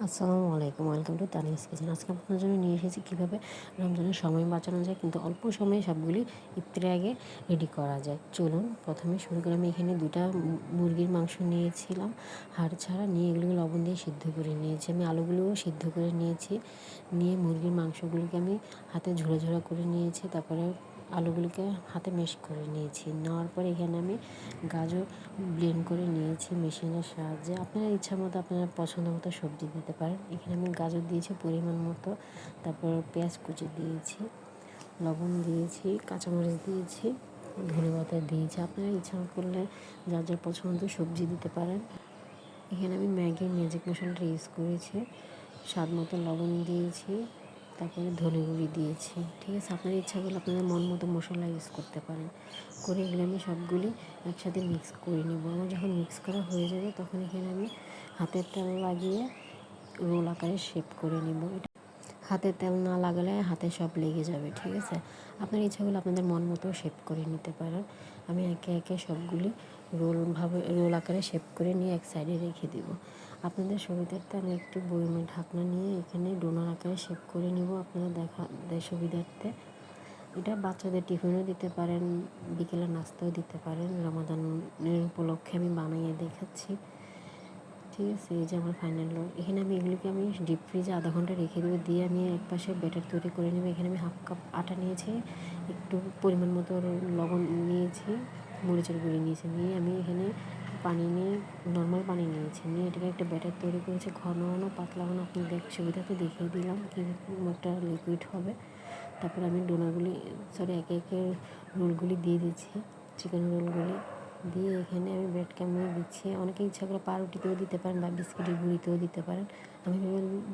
আসসালামু আলাইকুম, welcome to Tania's kitchen. আজকে আপনার জন্য নিয়ে এসেছি কীভাবে রমজানের সময় বাঁচানো যায়, কিন্তু অল্প সময়ে সবগুলি ইফতারের আগে রেডি করা যায়। চলুন প্রথমে শুরু করে। আমি এখানে দুটা মুরগির মাংস নিয়েছিলাম, হাড় ছাড়া, নিয়ে এগুলোকে লবণ দিয়ে সিদ্ধ করে নিয়েছি। আমি আলুগুলোও সিদ্ধ করে নিয়েছি। নিয়ে মুরগির মাংসগুলোকে আমি হাতে ঝোড়া ঝোড়া করে নিয়েছি। তারপরে আলুগুলোকে হাতে ম্যাশ করে নিয়েছি। নেওয়ার পরে এখানে আমি গাজর ব্লেন্ড করে নিয়েছি মেশিনের সাহায্যে। আপনারা ইচ্ছা মতো আপনারা পছন্দ মতো সবজি দিতে পারেন। এখানে আমি গাজর দিয়েছি পরিমাণ মতো, তারপর পেঁয়াজ কুচি দিয়েছি, লবণ দিয়েছি, কাঁচামরিচ দিয়েছি, ধনেপাতা দিয়েছি। আপনারা ইচ্ছা করলে যার যার পছন্দ সবজি দিতে পারেন। এখানে আমি ম্যাজিক মশলাটা ইউজ করেছি, স্বাদ মতো লবণ দিয়েছি, তারপরে ধনে গুঁড়ি দিয়েছি। ঠিক আছে, আপনার ইচ্ছা করলে আপনাদের মন মতো মশলা ইউজ করতে পারেন। করে এগুলো আমি সবগুলি একসাথে মিক্স করে নেব। আমার যখন মিক্স করা হয়ে যাবে তখন এখানে আমি হাতের তেল লাগিয়ে রোল আকারে শেপ করে নেব। এটা হাতে তেল না লাগালে হাতে সব লেগে যাবে। ঠিক আছে, আপনার ইচ্ছা করলে আপনাদের মন মতো শেপ করে নিতে পারেন। আমি একে একে সবগুলি রোল আকারে শেপ করে নিয়ে এক সাইডে রেখে দেব। আপনাদের সুবিধার্থে আমি একটু বয়মের ঢাকনা নিয়ে এখানে ডোনার আকারে শেপ করে নিব, আপনারা দেয় সুবিধার্থে। এটা বাচ্চাদের টিফিনও দিতে পারেন, বিকেলে নাস্তাও দিতে পারেন। রমাদানের উপলক্ষে আমি বানিয়ে দেখাচ্ছি। ঠিক আছে, এই যে আমার ফাইনাল লুক। এখানে আমি এগুলিকে ডিপ ফ্রিজে আধা ঘন্টা রেখে দেবো। দিয়ে আমি এক পাশে ব্যাটার তৈরি করে নেবো। এখানে আমি 1/2 কাপ আটা নিয়েছি, একটু পরিমাণ মতো লবণ নিয়েছি, মরিচের গুঁড়ি নিয়েছি। নিয়ে আমি এখানে নর্মাল পানি নিয়েছি। নিয়ে এটাকে একটা ব্যাটার তৈরি করেছি। ঘন পাতলা আপনি সুবিধাতে দেখিয়ে দিলাম কীরকম একটা লিকুইড হবে। তারপরে আমি একে একে রোলগুলি দিয়ে দিচ্ছি, চিকেন রোলগুলি দিয়ে এখানে আমি ব্রেড ক্রাম্ব দিচ্ছি। অনেকে ইচ্ছা করে পাউরুটিতেও দিতে পারেন বা বিস্কিটের গুঁড়িতেও দিতে পারেন। আমি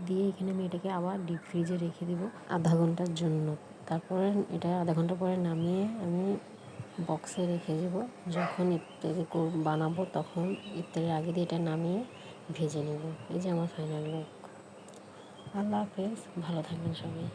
দিয়ে এখানে আমি এটাকে আবার ডিপ ফ্রিজে রেখে দেবো আধা ঘন্টার জন্য। তারপরে এটা আধা ঘন্টা পরে নামিয়ে আমি বক্সে রেখে দেবো। যখন ইফতারি বানাবো তখন ইফতারের আগে দিয়ে এটা নামিয়ে ভেজে নেব। এই যে আমার ফাইনাল লুক। আল্লাহ হাফেজ, ভালো থাকবেন সবাই।